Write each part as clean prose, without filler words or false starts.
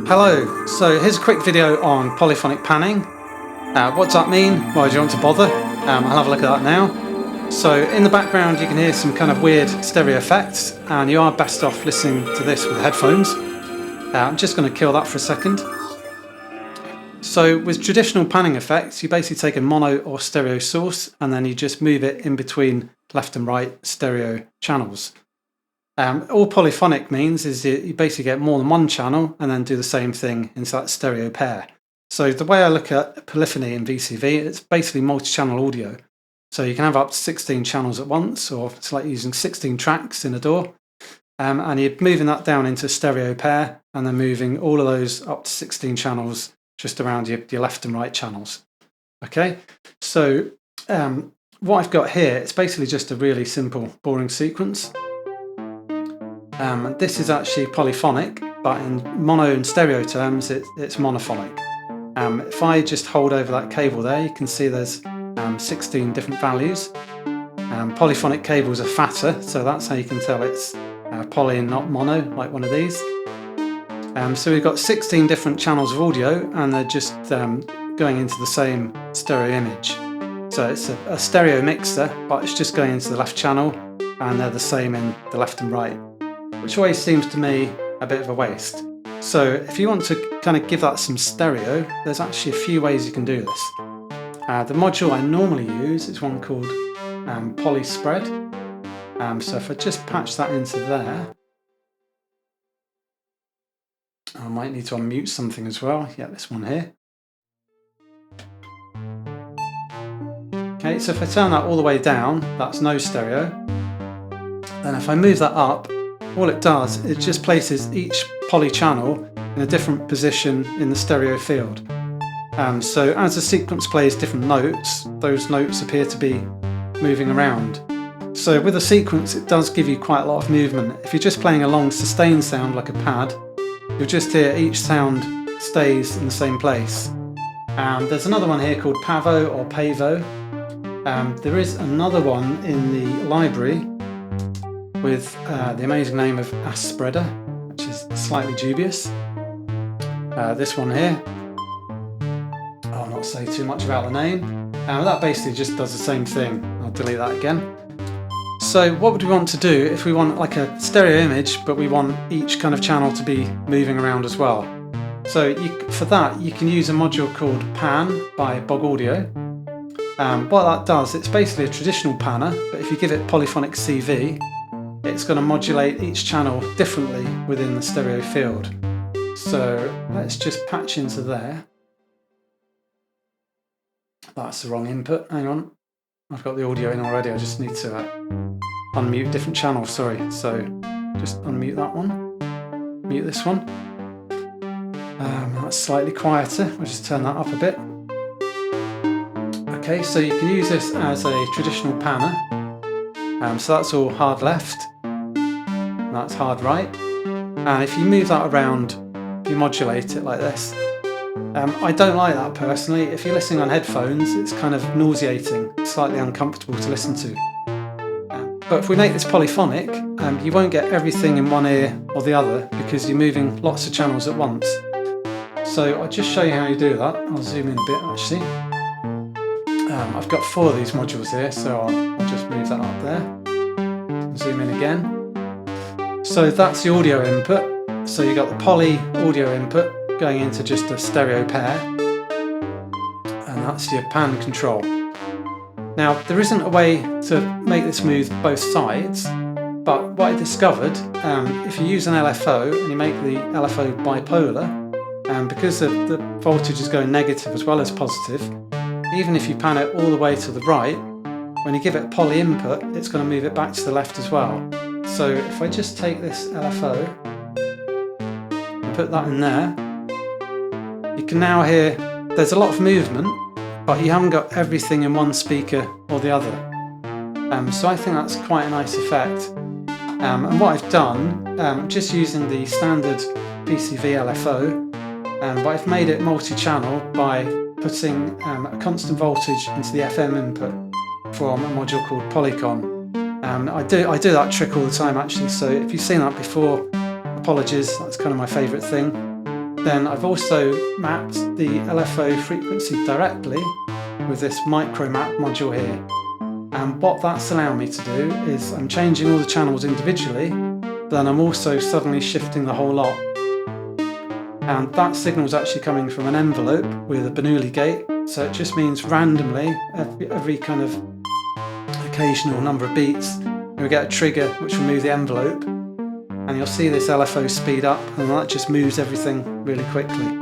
Hello, so here's a quick video on polyphonic panning. What's that mean? Why do you want to bother? I'll have a look at that now. So in the background you can hear some kind of weird stereo effects, and you are best off listening to this with headphones. I'm just going to kill that for a second. So with traditional panning effects, you basically take a mono or stereo source and then you just move it in between left and right stereo channels. All polyphonic means is you basically get more than one channel and then do the same thing into that stereo pair. So the way I look at polyphony in VCV, it's basically multi-channel audio. So you can have up to 16 channels at once, or it's like using 16 tracks in a DAW. And you're moving that down into a stereo pair and then moving all of those up to 16 channels just around your left and right channels. Okay, so what I've got here, it's basically just a really simple, boring sequence. This is actually polyphonic, but in mono and stereo terms, it's monophonic. If I just hold over that cable there, you can see there's 16 different values. Polyphonic cables are fatter, so that's how you can tell it's poly and not mono, like one of these. So we've got 16 different channels of audio, and they're just going into the same stereo image. So it's a stereo mixer, but it's just going into the left channel, and they're the same in the left and right, which always seems to me a bit of a waste. So if you want to kind of give that some stereo, there's actually a few ways you can do this. The module I normally use is one called Poly Spread. So if I just patch that into there, I might need to unmute something as well. Yeah, this one here. Okay, so if I turn that all the way down, that's no stereo. Then if I move that up, all it does, it just places each poly channel in a different position in the stereo field. So as the sequence plays different notes, those notes appear to be moving around. So with a sequence, it does give you quite a lot of movement. If you're just playing a long sustained sound like a pad, you'll just hear each sound stays in the same place. There's another one here called Pavo or Pavo. There is another one in the library with the amazing name of Ass Spreader, which is slightly dubious. This one here, I'll not say too much about the name. That basically just does the same thing. I'll delete that again. So what would we want to do if we want like a stereo image, but we want each kind of channel to be moving around as well? So for that, you can use a module called Pan by Bog Audio. What that does, it's basically a traditional panner, but if you give it polyphonic CV, it's going to modulate each channel differently within the stereo field. So let's just patch into there. That's the wrong input, hang on. I've got the audio in already, I just need to unmute different channels, sorry. So just unmute that one, mute this one. That's slightly quieter, we'll just turn that up a bit. Okay, so you can use this as a traditional panner. So that's all hard left, and that's hard right. And if you move that around, if you modulate it like this, I don't like that personally. If you're listening on headphones, it's kind of nauseating, slightly uncomfortable to listen to. But if we make this polyphonic, you won't get everything in one ear or the other because you're moving lots of channels at once. So I'll just show you how you do that. I'll zoom in a bit actually. I've got 4 of these modules here, so I'll just move that up there. Zoom in again. So that's the audio input. So you've got the poly audio input going into just a stereo pair, and that's your pan control. Now there isn't a way to make this move both sides, but what I discovered, if you use an LFO and you make the LFO bipolar, because the voltage is going negative as well as positive, even if you pan it all the way to the right, when you give it a poly input, it's going to move it back to the left as well. So if I just take this LFO and put that in there, you can now hear there's a lot of movement, but you haven't got everything in one speaker or the other. So I think that's quite a nice effect. And what I've done, just using the standard VCV LFO, but I've made it multi-channel by putting a constant voltage into the FM input from a module called Polycon. I do that trick all the time actually, so if you've seen that before, apologies, that's kind of my favourite thing. then I've also mapped the LFO frequency directly with this micro map module here. And what that's allowing me to do is I'm changing all the channels individually, but then I'm also suddenly shifting the whole lot. And that signal is actually coming from an envelope with a Bernoulli gate, so it just means randomly, every kind of occasional number of beats, you'll get a trigger which will move the envelope, and you'll see this LFO speed up, and that just moves everything really quickly.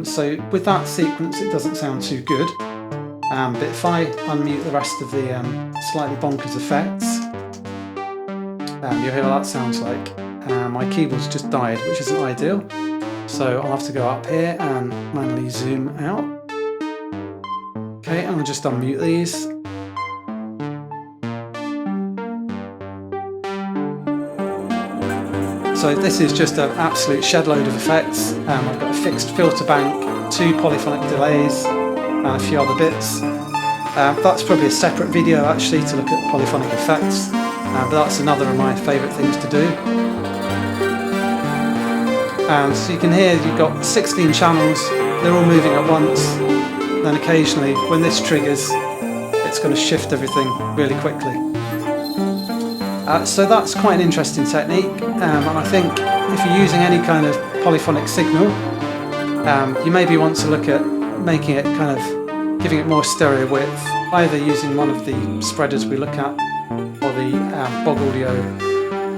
So with that sequence it doesn't sound too good, but if I unmute the rest of the slightly bonkers effects, you'll hear what that sounds like. My keyboard's just died, which isn't ideal, so I'll have to go up here and manually zoom out. Okay, and I'll just unmute these. So this is just an absolute shed load of effects. I've got a fixed filter bank, 2 polyphonic delays, and a few other bits. That's probably a separate video actually to look at polyphonic effects, but that's another of my favourite things to do. And so you can hear you've got 16 channels, they're all moving at once. Then occasionally, when this triggers, it's going to shift everything really quickly. So that's quite an interesting technique, and I think if you're using any kind of polyphonic signal, you maybe want to look at making it kind of giving it more stereo width, either using one of the spreaders we look at or the Bog Audio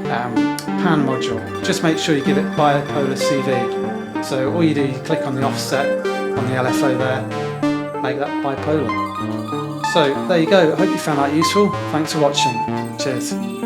pan module. Just make sure you give it bipolar CV. So all you do, you click on the offset on the LFO there, make that bipolar. So there you go, I hope you found that useful. Thanks for watching. Cheers.